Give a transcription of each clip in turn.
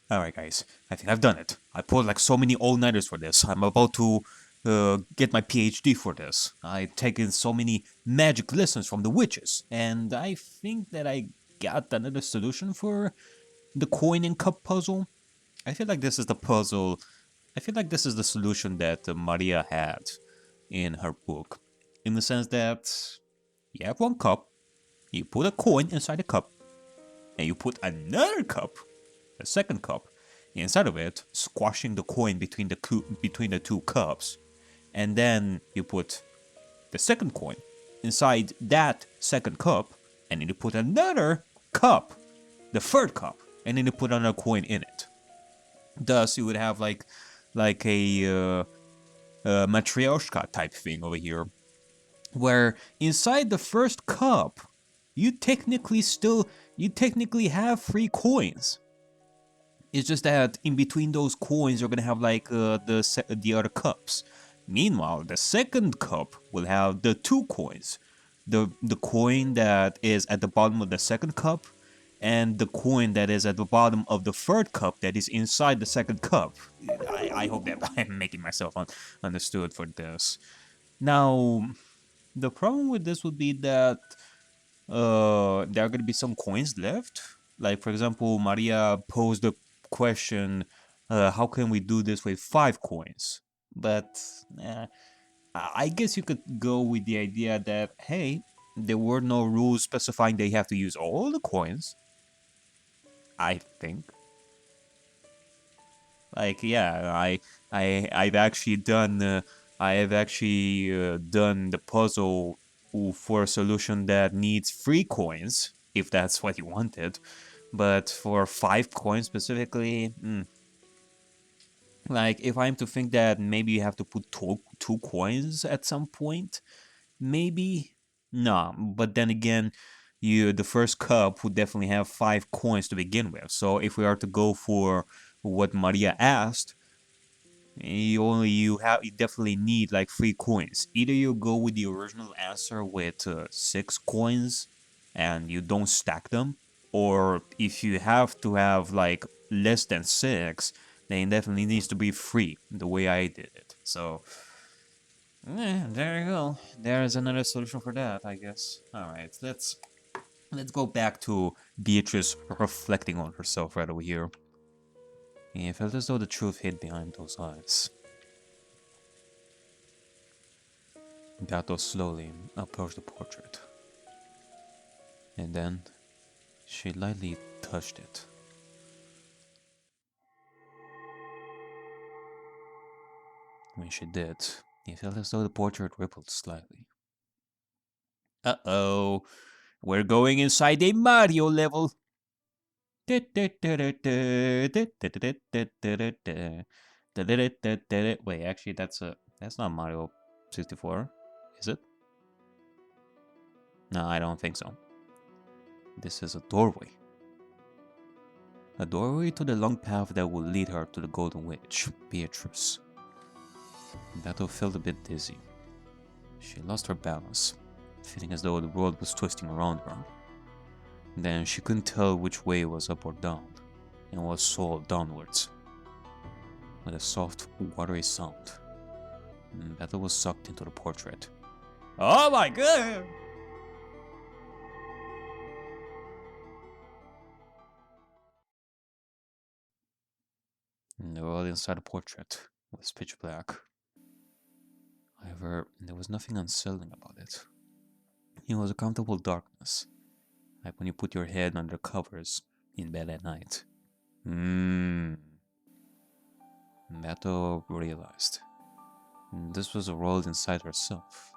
Alright guys, I think I've done it. I pulled like so many all-nighters for this. I'm about to get my PhD for this. I've taken so many magic lessons from the witches, and I think that I got another solution for the coin and cup puzzle. I feel like this is the puzzle. I feel like this is the solution that Maria had in her book. In the sense that you have one cup, you put a coin inside the cup, and you put another cup, a second cup, inside of it, squashing the coin between the two cups, and then you put the second coin inside that second cup, and then you put another cup, the third cup, and then you put another coin in it. Thus, you would have like a matryoshka type thing over here, where inside the first cup, you technically have 3 coins. It's just that in between those coins, you're gonna have like the other cups. Meanwhile, the second cup will have the 2 coins, the coin that is at the bottom of the second cup, and the coin that is at the bottom of the third cup that is inside the second cup. I hope that I'm making myself understood for this. Now, the problem with this would be that there are going to be some coins left. Like, for example, Maria posed the question, how can we do this with 5 coins? But I guess you could go with the idea that, hey, there were no rules specifying they have to use all the coins. I think. Like, yeah, I've actually done done the puzzle for a solution that needs 3 coins, if that's what you wanted. But for 5 coins specifically, like if I'm to think that maybe you have to put two coins at some point, maybe no. But then again, the first cup would definitely have 5 coins to begin with. So if we are to go for what Maria asked, you definitely need like 3 coins. Either you go with the original answer with 6 coins and you don't stack them, or if you have to have like less than 6, then it definitely needs to be 3, the way I did it. So there you go. There's another solution for that, I guess. All right, let's go back to Beatrice reflecting on herself right over here. It felt as though the truth hid behind those eyes. Gato slowly approached the portrait, and then she lightly touched it. When she did, it felt as though the portrait rippled slightly. Uh-oh, we're going inside a Mario level. Wait, actually, that's not Mario 64, is it? No, I don't think so. This is a doorway. A doorway to the long path that will lead her to the Golden Witch, Beatrice. Beto felt a bit dizzy. She lost her balance, feeling as though the world was twisting around her. Then she couldn't tell which way was up or down, and was soared downwards. With a soft, watery sound, Beto was sucked into the portrait. Oh my god! The world inside the portrait was pitch black. However, there was nothing unsettling about it. It was a comfortable darkness, like when you put your head under covers in bed at night. Beto realized this was a world inside herself.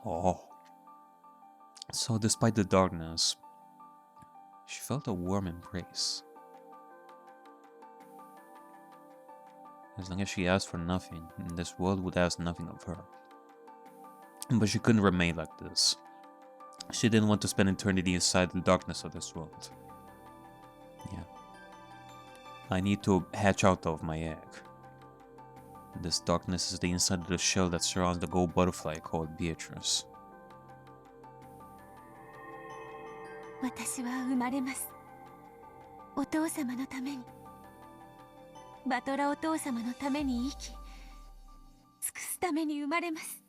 Oh. So despite the darkness, she felt a warm embrace. As long as she asked for nothing, this world would ask nothing of her. But she couldn't remain like this. She didn't want to spend eternity inside the darkness of this world. Yeah. I need to hatch out of my egg. This darkness is the inside of the shell that surrounds the gold butterfly called Beatrice. 私は生まれます。お父様のために。バトラお父様のために生き、尽くすために生まれます。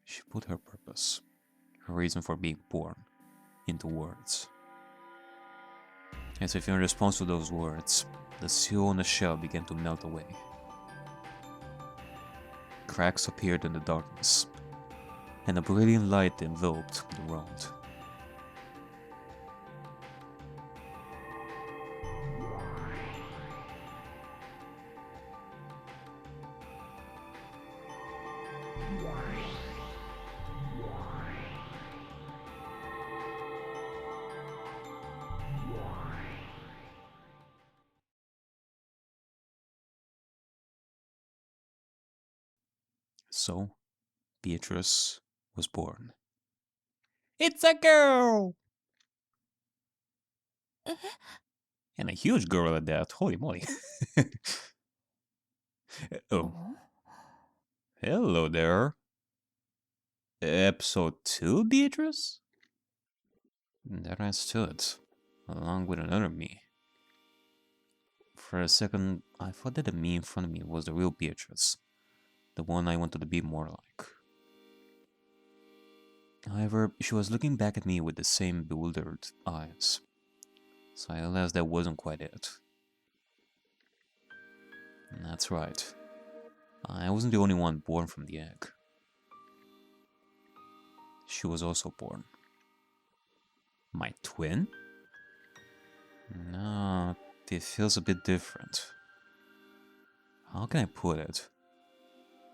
She put her purpose, her reason for being born, into words. As if in response to those words, the seal on the shell began to melt away. Cracks appeared in the darkness, and a brilliant light enveloped the road. So, Beatrice was born. It's a girl! And a huge girl at that, holy moly. Oh. Hello there. Episode 2, Beatrice? There I stood, along with another me. For a second, I thought that the me in front of me was the real Beatrice, the one I wanted to be more like. However, she was looking back at me with the same bewildered eyes, so I realized that wasn't quite it. And that's right, I wasn't the only one born from the egg. She was also born. My twin? No, it feels a bit different. How can I put it?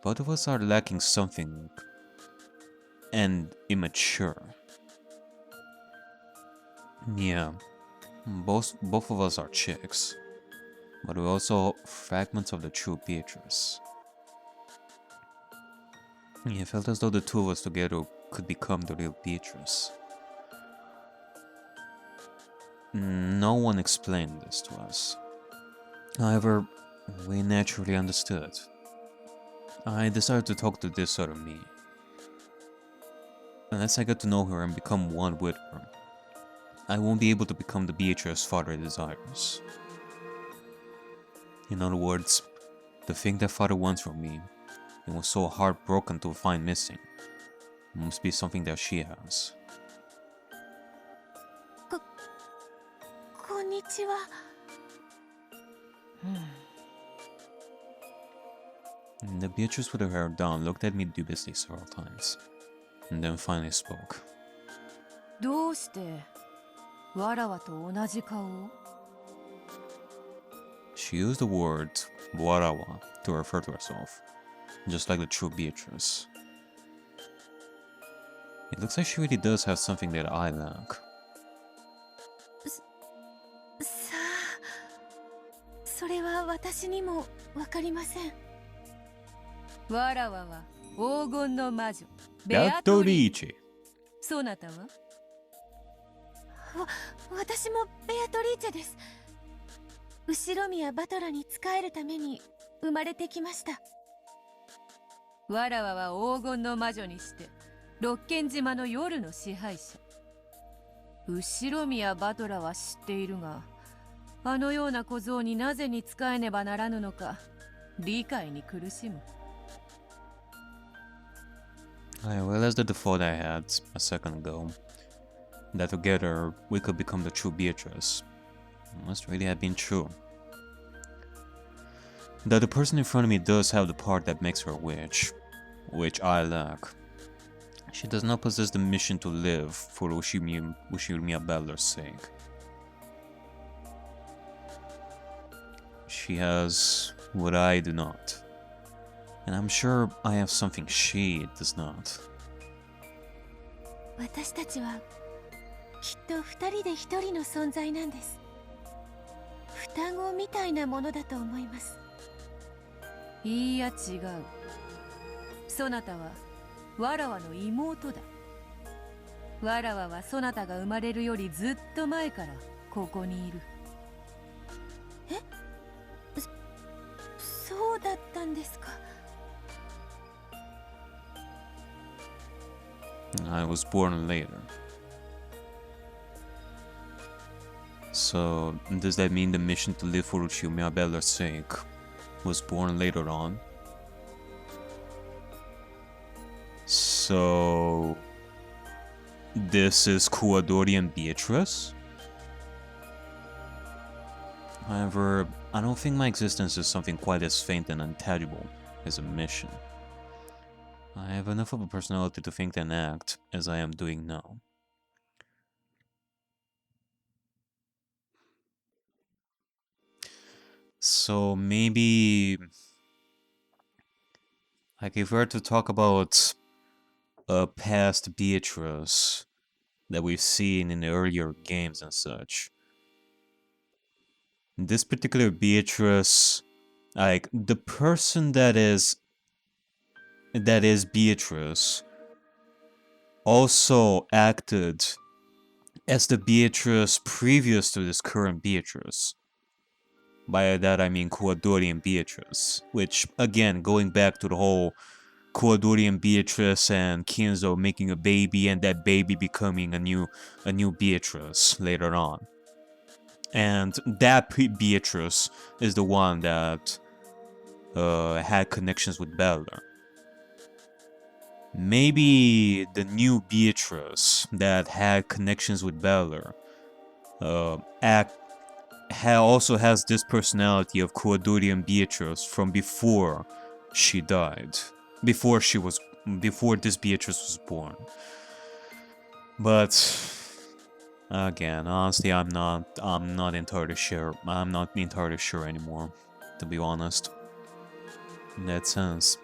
Both of us are lacking something and immature. Yeah, both of us are chicks, but we're also fragments of the true Beatrice. It felt as though the two of us together could become the real Beatrice. No one explained this to us. However, we naturally understood. I decided to talk to this other me. Unless I get to know her and become one with her, I won't be able to become the Beatrice father desires. In other words, the thing that father wants from me, and was so heartbroken to find missing, must be something that she has. こんにちは。The Beatrice with her hair down looked at me dubiously several times, and then finally spoke. どうしてわらわと同じ顔を? She used the word warawa to refer to herself, just like the true Beatrice. It looks like she really does have something that I lack. さあ、それは私にもわかりません。わらわは黄金の魔女ベアトリーチェ。そなたは？私もベアトリーチェです。後ろ宮バトラに仕えるために生まれてきました。わらわは黄金の魔女にして六軒島の夜の支配者。後ろ宮バトラは知っているが、あのような小僧になぜに仕えねばならぬのか理解に苦しむ。I realized that the thought I had a second ago, that together we could become the true Beatrice, must really have been true. That the person in front of me does have the part that makes her a witch, which I lack. She does not possess the mission to live for Ushimiya Battler's sake. She has what I do not. And I'm sure I have something she does not. 私たちはきっと二人で一人の存在なんです。双子みたいなものだと思います。いいや違う。そなたはわらわの妹だ。わらわはそなたが生まれるよりずっと前からここにいる。え？そうだったんですか。I was born later. So, does that mean the mission to live for Uchiumiya Bella's sake was born later on? So, this is Kuwadori and Beatrice? However, I don't think my existence is something quite as faint and intangible as a mission. I have enough of a personality to think and act as I am doing now. So maybe, like, if we were to talk about a past Beatrice that we've seen in the earlier games and such, this particular Beatrice, like, the person that is Beatrice also acted as the Beatrice previous to this current Beatrice. By that I mean Kuwadori and Beatrice, which, again, going back to the whole Kuwadori and Beatrice and Kinzo making a baby and that baby becoming a new Beatrice later on. And that Beatrice is the one that had connections with Bella. Maybe the new Beatrice that had connections with Bella also has this personality of Kuwadori and Beatrice from before she died. Before this Beatrice was born. But again, honestly, I'm not entirely sure. I'm not entirely sure anymore, to be honest. In that sense,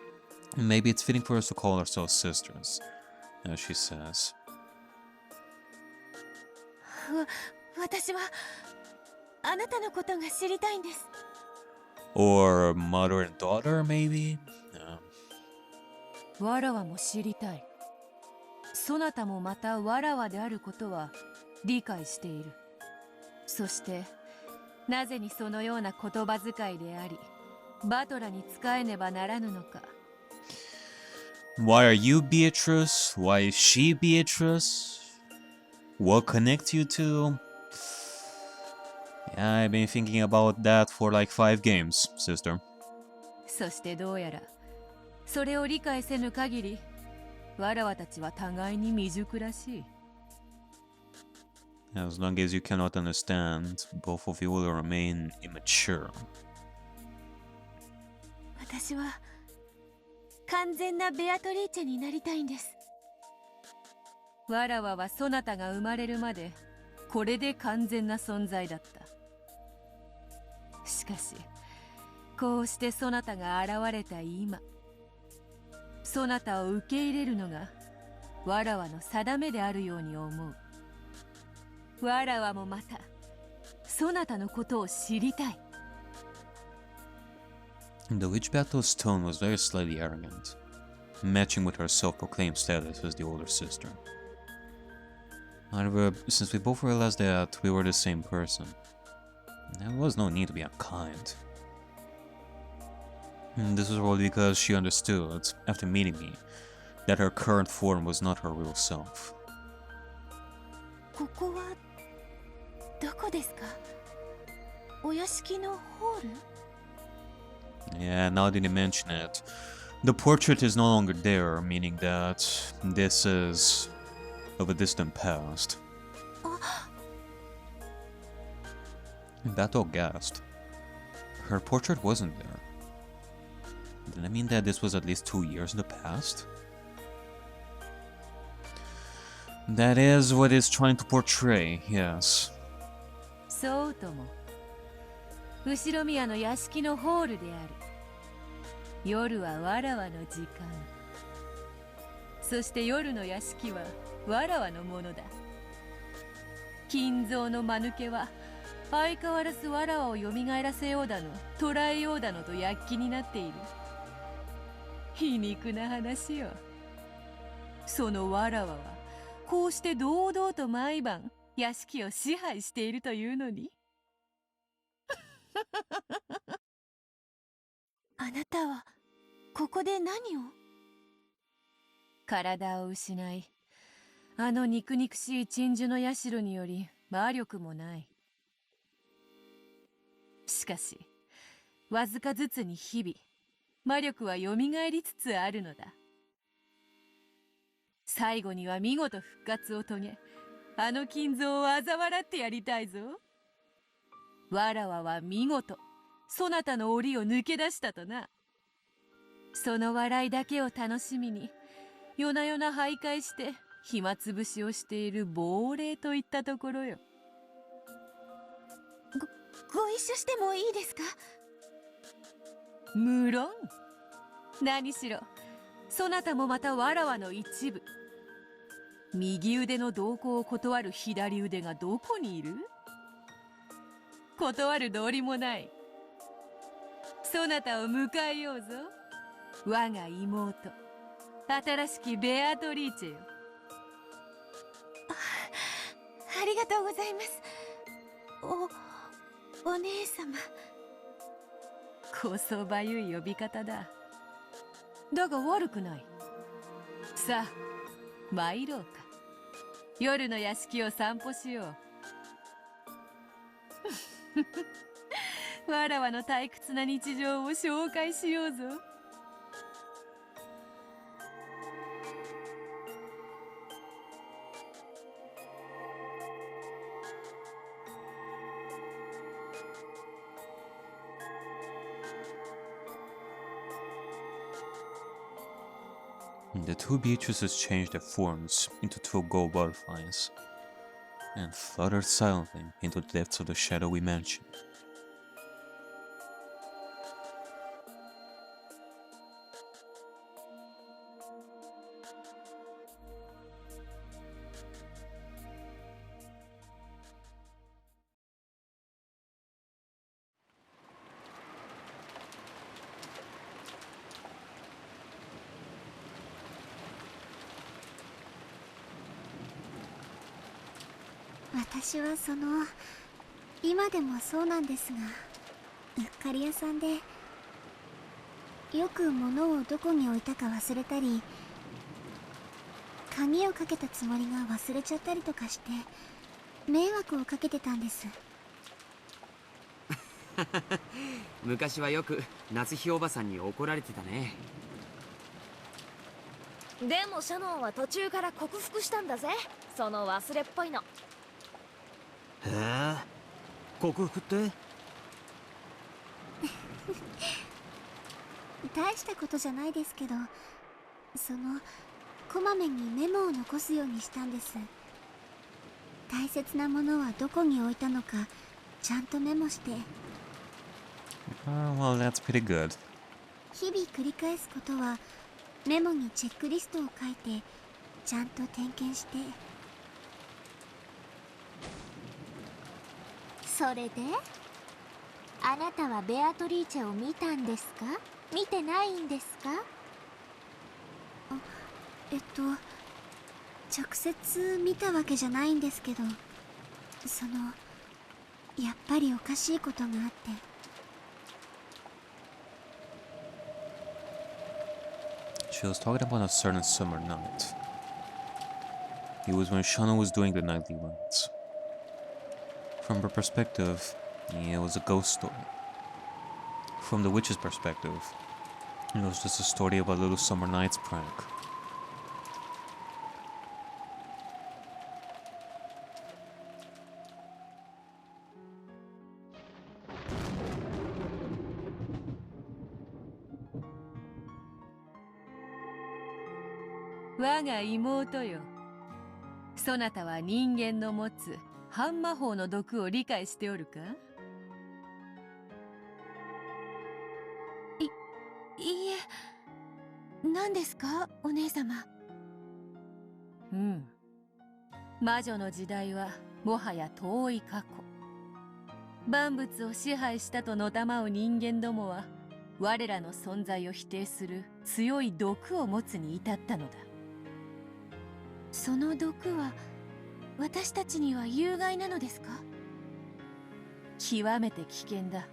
maybe it's fitting for us to call ourselves sisters, as she says. 私はあなたのことが知りたいんです。 Or mother and daughter, maybe? わらわも知りたい。そなたもまたわらわであることは理解している。そしてなぜにそのような言葉遣いであり、バトラに仕えねばならぬのか。Why are you Beatrice? Why is she Beatrice? What connects you two? Yeah, I've been thinking about that for like 5 games, sister. そしてどうやらそれを理解せぬ限り、わらわたちは互いに未熟らしい。As long as you cannot understand, both of you will remain immature. 私は完全なベアトリーチェになりたいんです。わらわはそなたが生まれるまでこれで完全な存在だった。しかしこうしてそなたが現れた今、そなたを受け入れるのがわらわの定めであるように思う。わらわもまたそなたのことを知りたい。 The witch battle's tone was very slightly arrogant, matching with her self-proclaimed status as the older sister. However, since we both realized that we were the same person, there was no need to be unkind. And this was probably because she understood, after meeting me, that her current form was not her real self. ここはどこですか？お屋敷のホール？ Yeah, now that you mention it, the portrait is no longer there, meaning that this is of a distant past. Bato gasped. Her portrait wasn't there. Did that mean that this was at least 2 years in the past? That is what it's trying to portray, yes. そうとも。後ろ宮の屋敷のホールである。夜はわらわの時間。そして夜の屋敷はわらわのものだ。金蔵の間抜けは相変わらずわらわを蘇らせようだの捕らえようだのと躍起になっている。皮肉な話よ。そのわらわはこうして堂々と毎晩屋敷を支配しているというのに。あなたはここで何を？体を失い、あの肉々しい鎮守の社により魔力もない。しかしわずかずつに日々魔力はよみがえりつつあるのだ。最後には見事復活を遂げ、あの金蔵を嘲笑ってやりたいぞ。わらわは見事そなたの檻を抜け出したとな。その笑いだけを楽しみに夜な夜な徘徊して暇つぶしをしている亡霊といったところよ。ご一緒してもいいですか？無論。何しろそなたもまたわらわの一部。右腕の同行を断る左腕がどこにいる？断る道理もない。そなたを迎えようぞ、我が妹、新しきベアトリーチェよ。ありがとうございます、お姉様。こそばゆい呼び方だ。だが悪くない。さあ参ろうか。夜の屋敷を散歩しよう。わらわの退屈な日常を紹介しようぞ。The two Beatrices changed their forms into two gold butterflies and fluttered silently into the depths of the shadowy mansion. "私は今でもそうなんですが、うっかり屋さんでよく物をどこに置いたか忘れたり、鍵をかけたつもりが忘れちゃったりとかして迷惑をかけてたんです。昔はよく夏日おばさんに怒られてたね。でもシャノンは途中から克服したんだぜ、その忘れっぽいの。へえ、克服って大したことじゃないですけど、こまめにメモを残すようにしたんです。大切なものはどこに置いたのかちゃんとメモして。Well, that's pretty good. 日々繰り返すことはメモにチェックリストを書いてちゃんと点検して。それであなたはベアトリーチェを見たんですか？見てないんですか？直接見たわけじゃないんですけど、やっぱりおかしいことがあって。She was talking about a certain summer night. It was when Shana was doing the nightly runs. From her perspective, it was a ghost story. From the witch's perspective, it was just a story about a little summer night's prank. "我が妹よ、そなたは人間の持つ半魔法の毒を理解しておるか？」いいえ、何ですかお姉様。魔女の時代はもはや遠い過去。万物を支配したとのたまう人間どもは我らの存在を否定する強い毒を持つに至ったのだ。その毒は私たちには有害なのですか？極めて危険だ。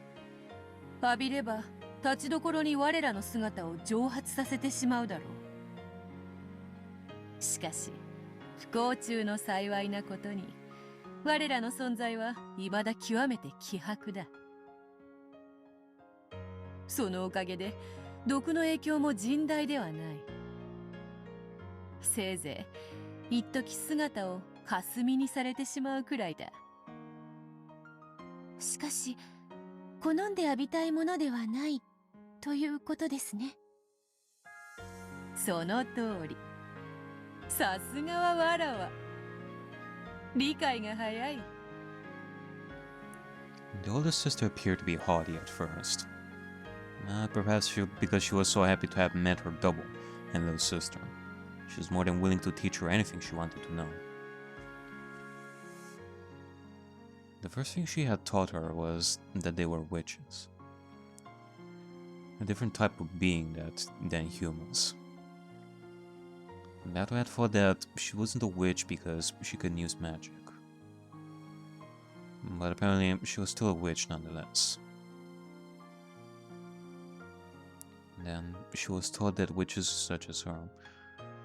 浴びれば立ちどころに我らの姿を蒸発させてしまうだろう。しかし不幸中の幸いなことに我らの存在は未だ極めて希薄だ。そのおかげで毒の影響も甚大ではない。せいぜい一時姿を霞にされてしまうくらいだ。しかし好んで浴びたいものではないということですね。その通り。さすがはわらわ。理解が早い。The oldest sister appeared to be haughty at first. Perhaps because she was so happy to have met her double and little sister. She was more than willing to teach her anything she wanted to know. The first thing she had taught her was that they were witches. A different type of being than humans. Nato had thought that she wasn't a witch because she couldn't use magic. But apparently she was still a witch nonetheless. Then she was taught that witches such as her,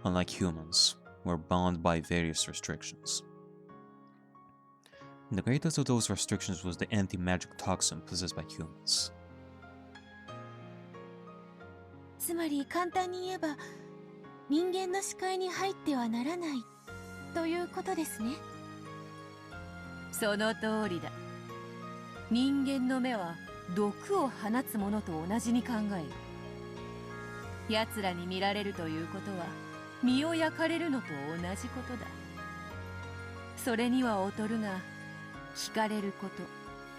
unlike humans, were bound by various restrictions. The greatest of those restrictions was the anti-magic toxin possessed by humans. つまり簡単に言えば、人間の視界に入ってはならないということですね。その通りだ。人間の目は毒を放つものと同じに考える。奴らに見られるということは身を焼かれるのと同じことだ。それには劣るが、惹かれること、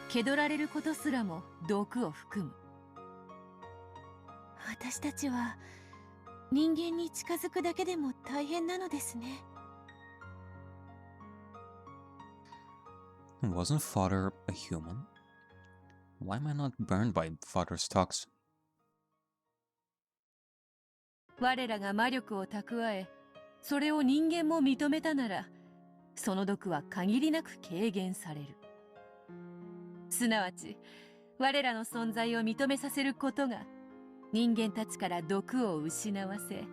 気取られることすらも毒を含む。私たちは人間に近づくだけでも大変なのですね。Wasn't father a human? Why am I not burned by father's toxin? 我らが魔力を蓄え、それを人間も認めたなら、その毒は限りなく軽減される。すなわち、我らの存在を認めさせることが、人間たちから毒を失わせ、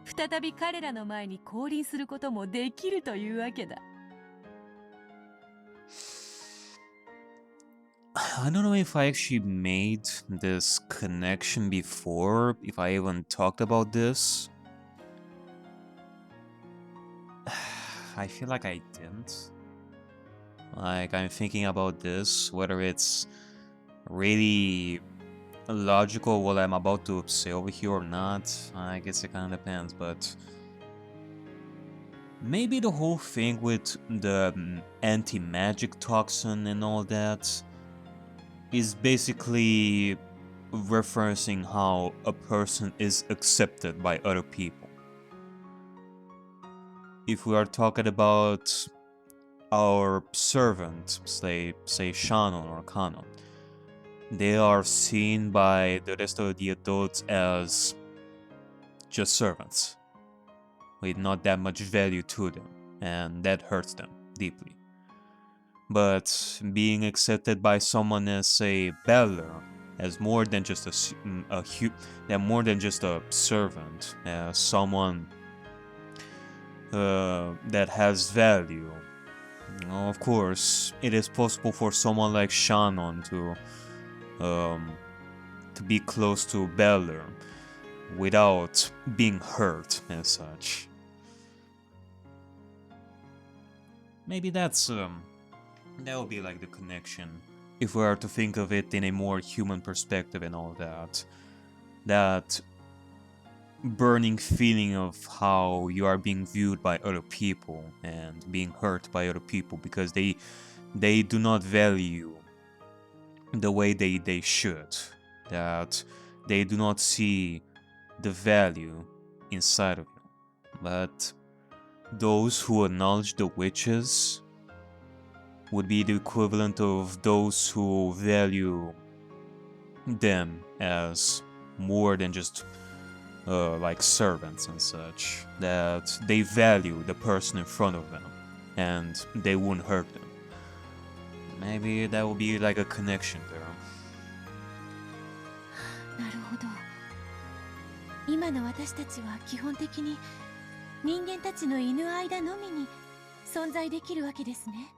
再び彼らの前に降臨することもできるというわけだ。I don't know if I actually made this connection before, if I even talked about this. I feel like I didn't. Like, I'm thinking about this, whether it's really logical what I'm about to say over here or not. I guess it kind of depends, but maybe the whole thing with the anti-magic toxin and all that is basically referencing how a person is accepted by other people. If we are talking about our servant, say Shannon or Kano, they are seen by the rest of the adults as just servants, with not that much value to them, and that hurts them deeply. But being accepted by someone as, say, Beller, as more than just more than just a servant, as someone that has value. Of course, it is possible for someone like Shannon to be close to Beller without being hurt as such. Maybe that's that would be like the connection, if we are to think of it in a more human perspective and all that. That burning feeling of how you are being viewed by other people and being hurt by other people because they do not value the way they should. That they do not see the value inside of you. But those who acknowledge the witches would be the equivalent of those who value them as more than just like servants and such, that they value the person in front of them and they wouldn't hurt them. Maybe that would be like a connection there. なるほど。今の私たちは基本的に人間たちの犬間のみに存在できるわけですね。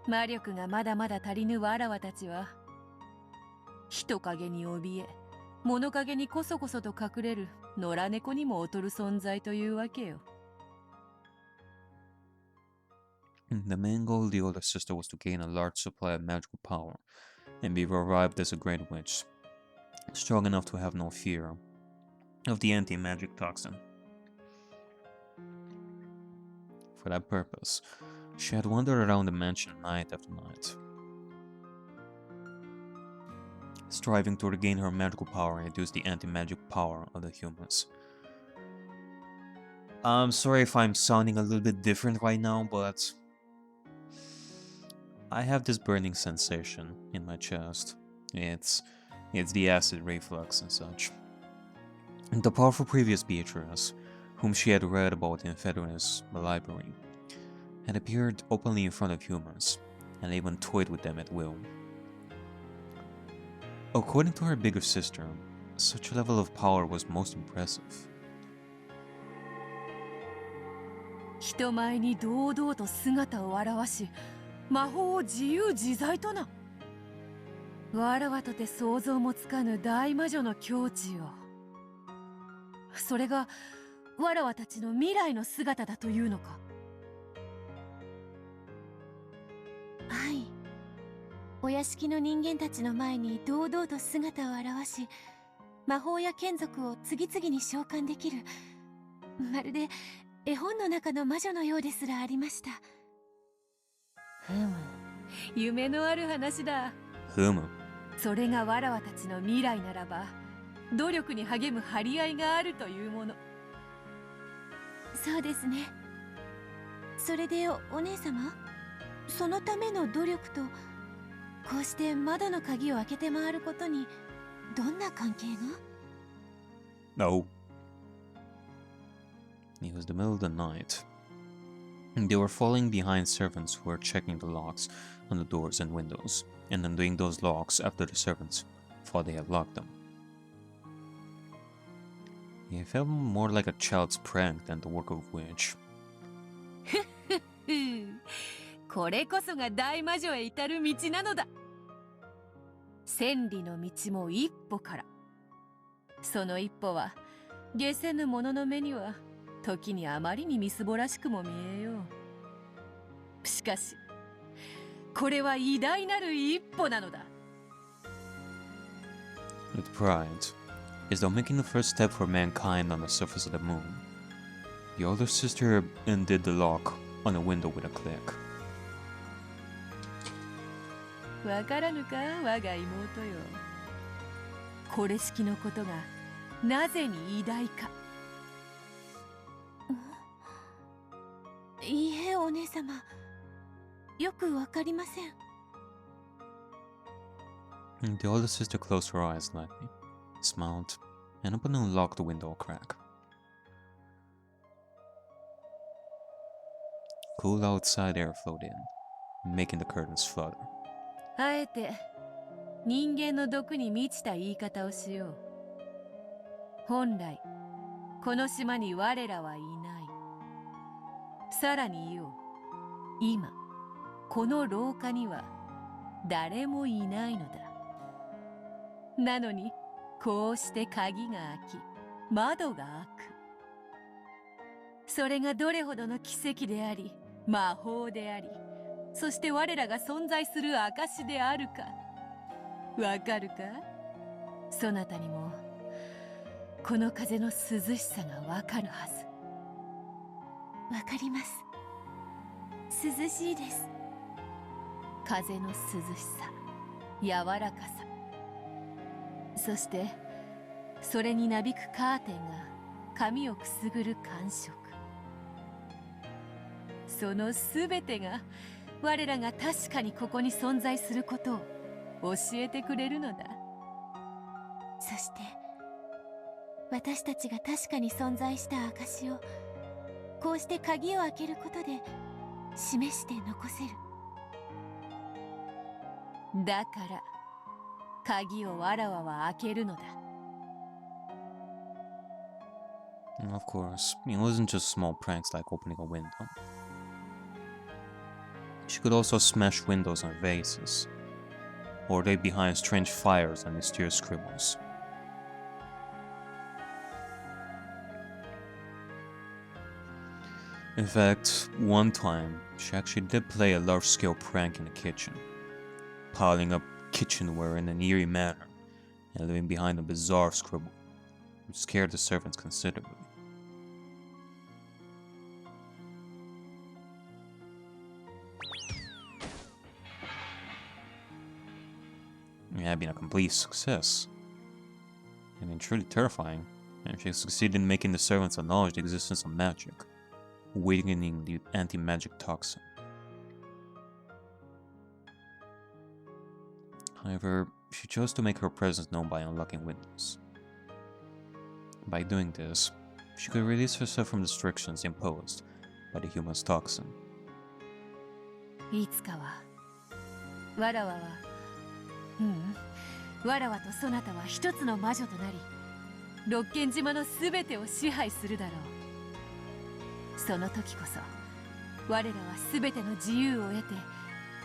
魔力がまだまだ足りぬわらわたちは人影に怯え物陰にこそこそと隠れる野良猫にも劣る存在というわけよ。The main goal of the older sister was to gain a large supply of magical power and be revived as a great witch, strong enough to have no fear of the anti-magic toxin. For that purpose, she had wandered around the mansion night after night, striving to regain her magical power and reduce the anti-magic power of the humans. I'm sorry if I'm sounding a little bit different right now, but I have this burning sensation in my chest. It's the acid reflux and such. The powerful previous Beatrice, whom she had read about in Fedor's library, had appeared openly in front of humans, and even toyed with them at will. According to her bigger sister, such a level of power was most impressive. 人前に堂々と姿を現し魔法を自由自在とな。わらわとて想像もつかぬ大魔女の境地よ。それがわらわたちの未来の姿だというのか。はい。お屋敷の人間たちの前に堂々と姿を現し、魔法や眷属を次々に召喚できる、まるで絵本の中の魔女のようですらありました。夢のある話だ。それがわらわたちの未来ならば、努力に励む張り合いがあるというもの。そうですね。それでお姉様、そのための努力とこうして窓の鍵を開けて回ることにどんな関係が？ No. It was the middle of the night. They were falling behind servants who were checking the locks on the doors and windows, and undoing those locks after the servants thought they had locked them. It felt more like a child's prank than the work of a witch. これこそが大魔女へ至る道なのだ。千里の道も一歩から。その一歩は下せぬ者の目には時にあまりにみすぼらしくも見えよう。しかしこれは偉大なる一歩なのだ。With pride, as though making the first step for mankind on the surface of the moon, the older sister undid the lock on the window with a click. わからぬか、我が妹よ。これしきのことがなぜに偉大か。いいえ、お姉様。よくわかりません。The older sister closed her eyes slightly, smiled, and opened and unlocked the window a crack. Cool outside air flowed in, making the curtains flutter. あえて人間の毒に満ちた言い方をしよう。本来この島に我らはいない。さらに言おう。今この廊下には誰もいないのだ。なのにこうして鍵が開き窓が開く。それがどれほどの奇跡であり魔法であり、そして我らが存在する証であるか。わかるか？そなたにもこの風の涼しさがわかるはず。わかります。涼しいです。風の涼しさ、柔らかさ、そしてそれになびくカーテンが髪をくすぐる感触。そのすべてが我らが確かにここに存在することを教えてくれるのだ。そして私たちが確かに存在した証をこうして鍵を開けることで示して残せる。だから鍵をわらわは開けるのだ。And of course, it wasn't just small pranks like opening a window. She could also smash windows and vases, or lay behind strange fires and mysterious scribbles. In fact, one time, she actually did play a large-scale prank in the kitchen, piling up kitchenware in an eerie manner and leaving behind a bizarre scribble, which scared the servants considerably. It had been a complete success. I mean, truly terrifying, and she succeeded in making the servants acknowledge the existence of magic, weakening the anti-magic toxin. However, she chose to make her presence known by unlocking windows. By doing this, she could release herself from the restrictions imposed by the human's toxin. いつかはわらわはわらわとそなたは一つの魔女となり六軒島のすべてを支配するだろう。その時こそ我らはすべての自由を得て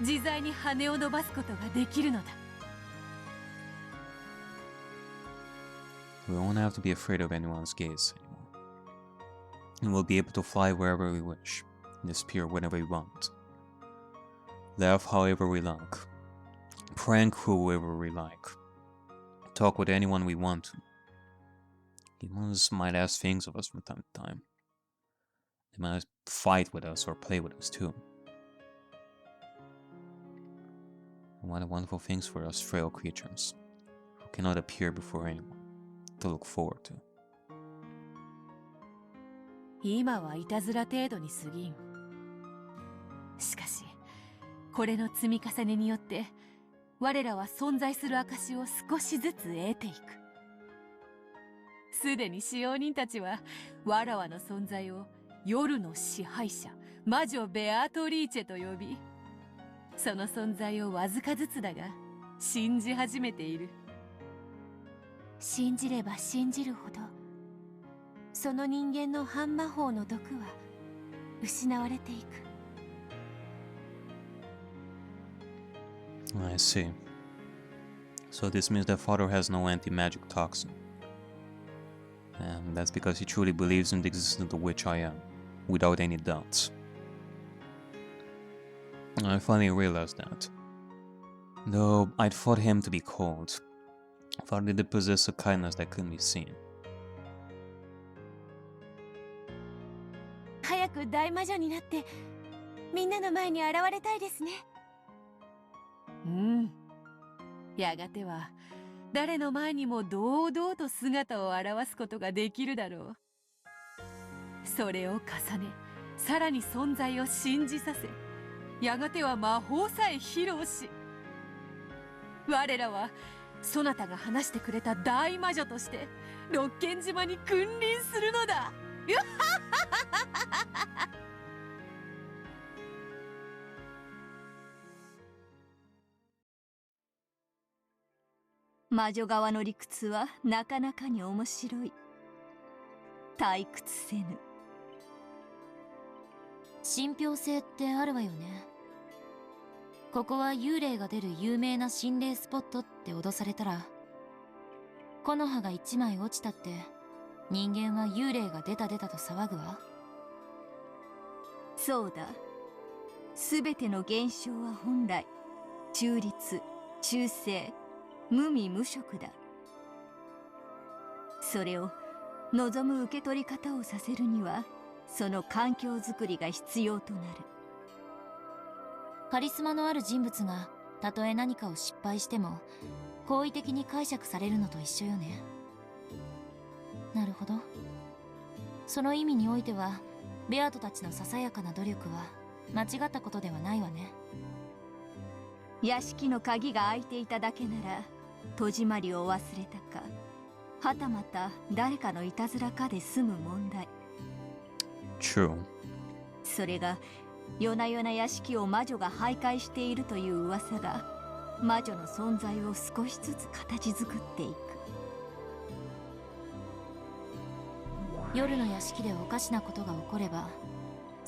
自在に羽を伸ばすことができるのだ。 We won't have to be afraid of anyone's gaze anymore. And we'll be able to fly wherever we wish, disappear whenever we want, laugh however we like, prank whoever we like, talk with anyone we want to. Demons might ask things of us from time to time. They might fight with us or play with us too. And what a wonderful things for us frail creatures, who cannot appear before anyone, to look forward to. 今はいたずら程度に過ぎん。しかしこれの積み重ねによって我らは存在する証を少しずつ得ていく。すでに使用人たちはわらわの存在を夜の支配者魔女ベアトリーチェと呼び、その存在をわずかずつだが信じ始めている。信じれば信じるほどその人間の半魔法の毒は失われていく。 I see. So this means that father has no anti-magic toxin. And that's because he truly believes in the existence of the witch I am, without any doubts. I finally realized that. Though I'd thought him to be cold, father did possess a kindness that couldn't be seen. 早く大魔女になってみんなの前に現れたいですね。やがては誰の前にも堂々と姿を現すことができるだろう。それを重ね、さらに存在を信じさせ、やがては魔法さえ披露し、我らはそなたが話してくれた大魔女として六軒島に君臨するのだ。魔女側の理屈はなかなかに面白い。退屈せぬ。信憑性ってあるわよね。ここは幽霊が出る有名な心霊スポットって脅されたら、木の葉が一枚落ちたって人間は幽霊が出たと騒ぐわ。そうだ。すべての現象は本来中立、中性、無味無色だ。それを望む受け取り方をさせるにはその環境づくりが必要となる。カリスマのある人物がたとえ何かを失敗しても好意的に解釈されるのと一緒よね。なるほど。その意味においてはベアトたちのささやかな努力は間違ったことではないわね。屋敷の鍵が開いていただけなら戸締まりを忘れたか、はたまた誰かのいたずらかで済む問題。 True. それが夜な夜な屋敷を魔女が徘徊しているという噂が魔女の存在を少しずつ形作っていく。夜の屋敷でおかしなことが起これば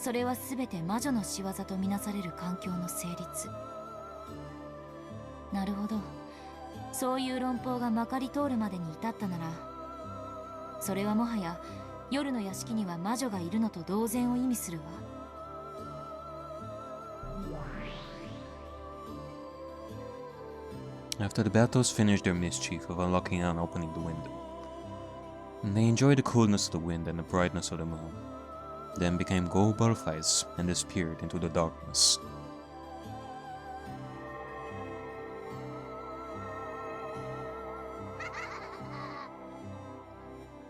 それは全て魔女の仕業とみなされる環境の成立。なるほど。そういう論法がまかり通るまでに至ったなら、それはもはや夜の屋敷には魔女がいるのと同然を意味するわ。After the battles finished their mischief of unlocking and opening the window, they enjoyed the coolness of the wind and the brightness of the moon, then became gold butterflies and disappeared into the darkness.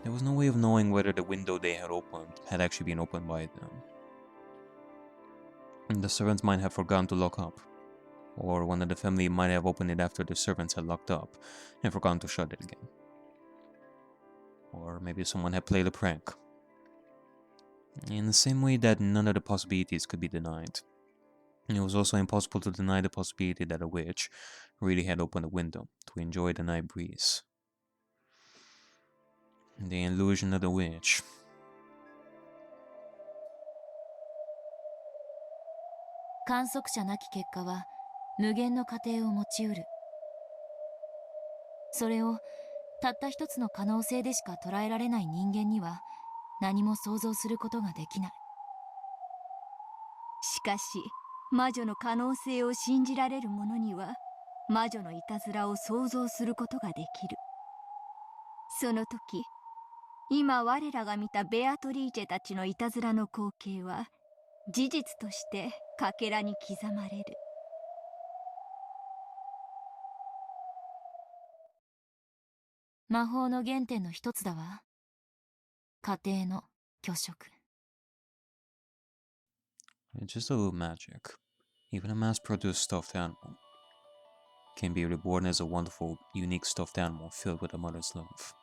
There was no way of knowing whether the window they had opened had actually been opened by them. The servants might have forgotten to lock up, or one of the family might have opened it after the servants had locked up and forgotten to shut it again. Or maybe someone had played a prank. In the same way that none of the possibilities could be denied, it was also impossible to deny the possibility that a witch really had opened a window to enjoy the night breeze. The illusion of the witch. 観測者なき結果は無限の過程を持ちうる。それをたった一つの可能性でしか捉えられない人間には何も想像することができない。しかし魔女の可能性を信じられる者には魔女のいたずらを想像することができる。その時、今我らが見たベアトリーチェたちのいたずらの光景は事実としてかけらに刻まれる。魔法の原点の一つだわ。家庭の虚飾。It's just a little magic. Even a mass-produced stuffed animal can be reborn as a wonderful, unique stuffed animal filled with a mother's love.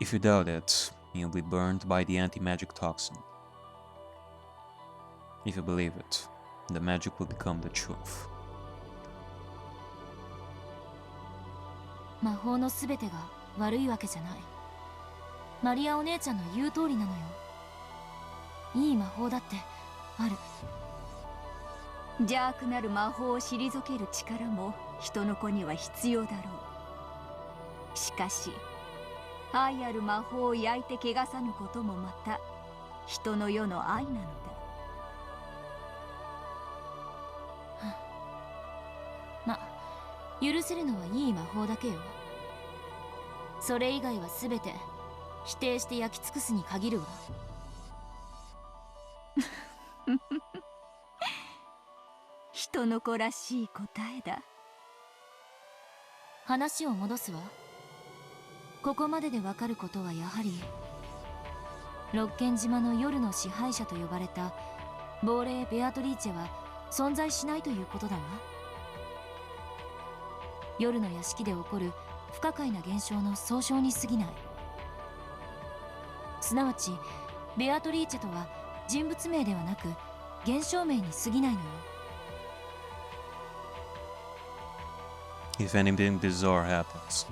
If you doubt it, you'll be burned by the anti-magic toxin. If you believe it, the magic will become the truth. 魔法のすべてが悪いわけじゃない。マリアお姉ちゃんの言う通りなのよ。いい魔法だってある。邪悪なる魔法を退ける力も人の子には必要だろう。しかし愛ある魔法を焼いて汚さぬこともまた人の世の愛なのだ。ま、許せるのはいい魔法だけよ。それ以外は全て否定して焼き尽くすに限るわ。人の子らしい答えだ。話を戻すわ。ここまででわかることはやはり六軒島の夜の支配者と呼ばれた亡霊ベアトリーチェは存在しないということだわ。夜の屋敷で起こる不可解な現象の総称に過ぎない。すなわちベアトリーチェとは人物名ではなく現象名に過ぎないのよ。If anything bizarre happens,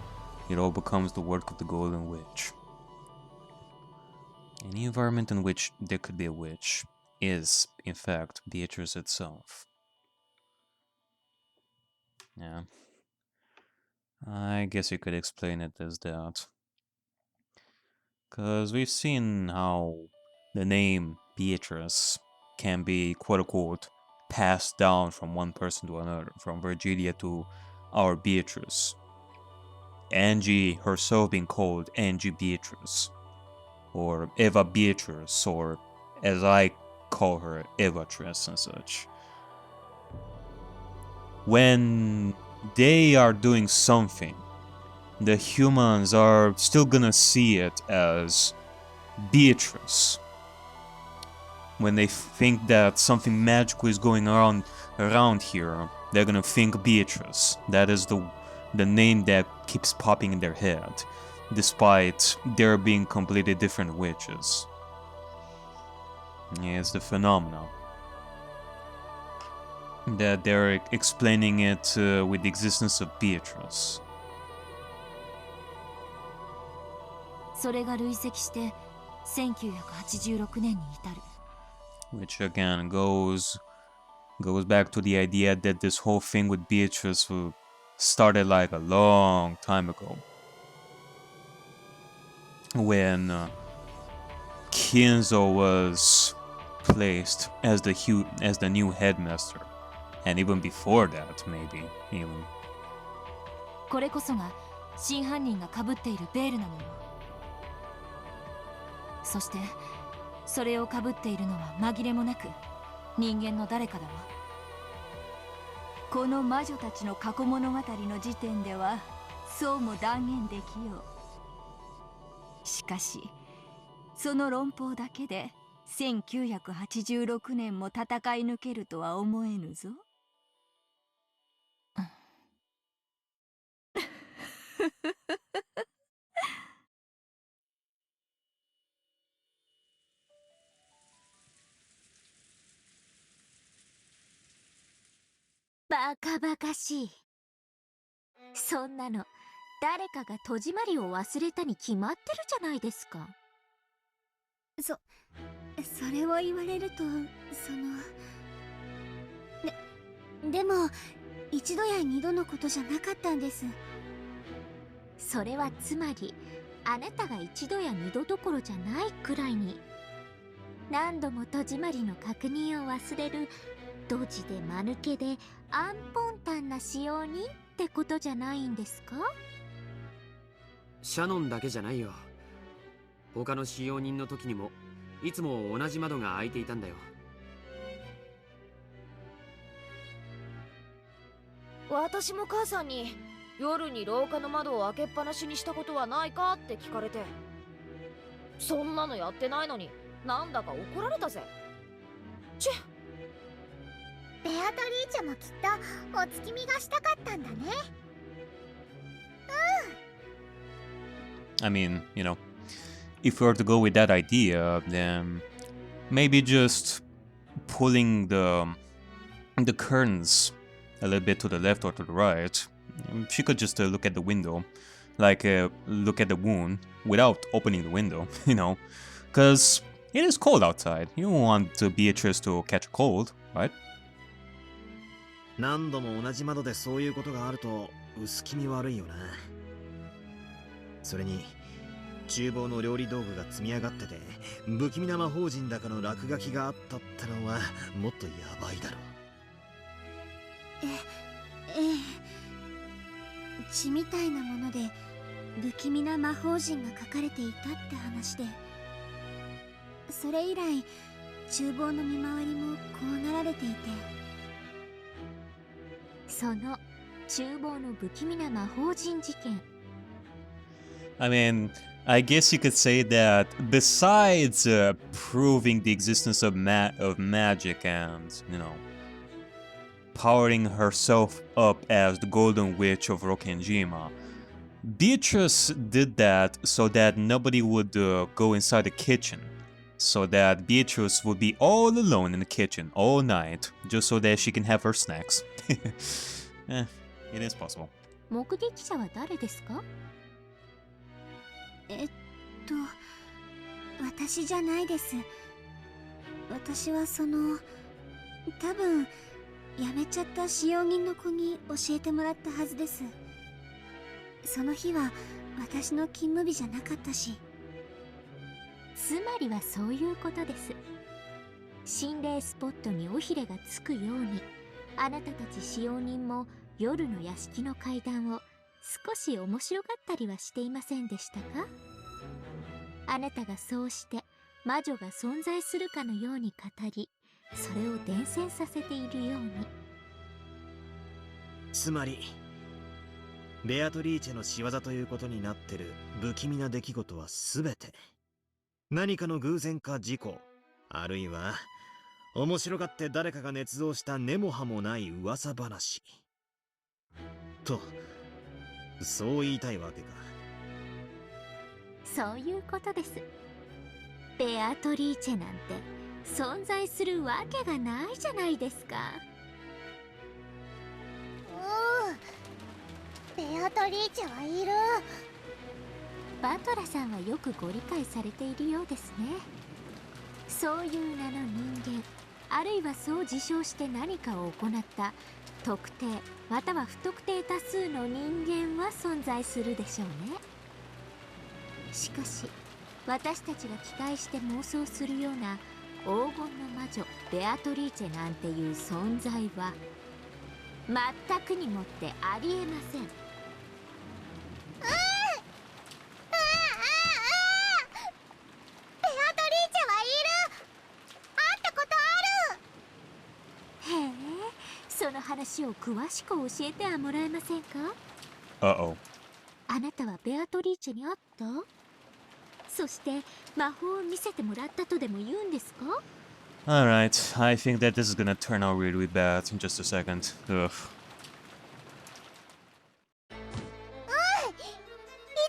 it all becomes the work of the Golden Witch. Any environment in which there could be a witch is, in fact, Beatrice itself. Yeah. I guess you could explain it as that. Because we've seen how the name Beatrice can be, quote-unquote, passed down from one person to another, from Virgilia to our Beatrice. Angie herself being called Angie Beatrice, or Eva Beatrice, or as I call her, Evatrice and such. When they are doing something, the humans are still gonna see it as Beatrice. When they think that something magical is going on around here, they're gonna think Beatrice. That is the name that keeps popping in their head, despite there being completely different witches. Yeah, it's the phenomenon that they're explaining it with the existence of Beatrice. それが累積して1986年に至る。 Which again goes back to the idea that this whole thing with Beatrice started like a long time ago, when Kinzo was placed as the new headmaster, and even before that, maybe even. これこそが真犯人がかぶっているベールなのよ。そしてそれをかぶっているのは紛れもなく人間の誰かだわ。この魔女たちの過去物語の時点ではそうも断言できよう。しかしその論法だけで1986年も戦い抜けるとは思えぬぞ。バカバカしい。そんなの誰かが戸締まりを忘れたに決まってるじゃないですか。それを言われるとでも一度や二度のことじゃなかったんです。それはつまりあなたが一度や二度どころじゃないくらいに何度も戸締まりの確認を忘れるドジで間抜けでアンポンタンな使用人ってことじゃないんですか？シャノンだけじゃないよ。他の使用人の時にもいつも同じ窓が開いていたんだよ。私も母さんに夜に廊下の窓を開けっぱなしにしたことはないかって聞かれて、そんなのやってないのになんだか怒られたぜ。チュッ。ベアトリーチェもきっとお月見がしたかったんだね。I mean, if we were to go with that idea, then maybe just pulling the curtains a little bit to the left or to the right, she could just look at the window, like look at the wound without opening the window, because it is cold outside. You don't want Beatrice to catch a cold, right? 何度も同じ窓でそういうことがあると薄気味悪いよな。それに厨房の料理道具が積み上がってて不気味な魔法陣だかの落書きがあったってのはもっとヤバいだろ。血みたいなもので不気味な魔法陣が書かれていたって話で、それ以来厨房の見回りも怖がられていて、その厨房の不気味な魔法陣事件。I mean, I guess you could say that besides proving the existence of magic and, powering herself up as the Golden Witch of Rokkenjima, Beatrice did that so that nobody would go inside the kitchen. So that Beatrice would be all alone in the kitchen all night, just so that she can have her snacks. It is possible. 目撃者は誰ですか？私じゃないです。私は多分辞めちゃった使用人の子に教えてもらったはずです。その日は私の勤務日じゃなかったし。つまりはそういうことです。心霊スポットに尾ひれがつくように、あなたたち使用人も夜の屋敷の階段を少し面白がったりはしていませんでしたか？あなたがそうして魔女が存在するかのように語り、それを伝染させているように。つまりベアトリーチェの仕業ということになってる不気味な出来事は全て何かの偶然か事故、あるいは面白がって誰かが捏造した根も葉もない噂話と、そう言いたいわけか。そういうことです。ベアトリーチェなんて存在するわけがないじゃないですか。ベアトリーチェはいる。バトラさんはよくご理解されているようですね。そういう名の人間、あるいはそう自称して何かを行った特定または不特定多数の人間は存在するでしょうね。しかし私たちが期待して妄想するような黄金の魔女ベアトリーチェなんていう存在は全くにもってありえません。ベアトリーチェはいる。会ったことある。へえ、その話を詳しく教えてはもらえませんか？ Uh-oh. あなたはベアトリーチェに会った？そして魔法を見せてもらったとでも言うんですか？ Alright, I think that this is gonna turn out really bad in just a second. Ugh. い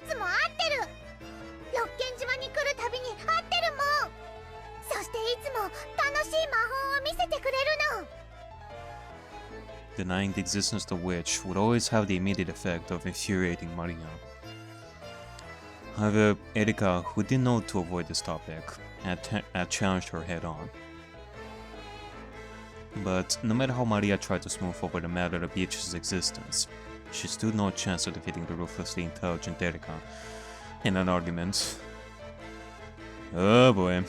つも会ってる。六軒島に来るたびに会ってるもん。そしていつも楽しい魔法を見せてくれるの。 Denying the existence of the witch would always have the immediate effect of infuriating Maria. However, Erika, who didn't know to avoid this topic, had challenged her head on. But no matter how Maria tried to smooth over the matter of Beatrice's existence, she stood no chance of defeating the ruthlessly intelligent Erika in an argument. Oh boy.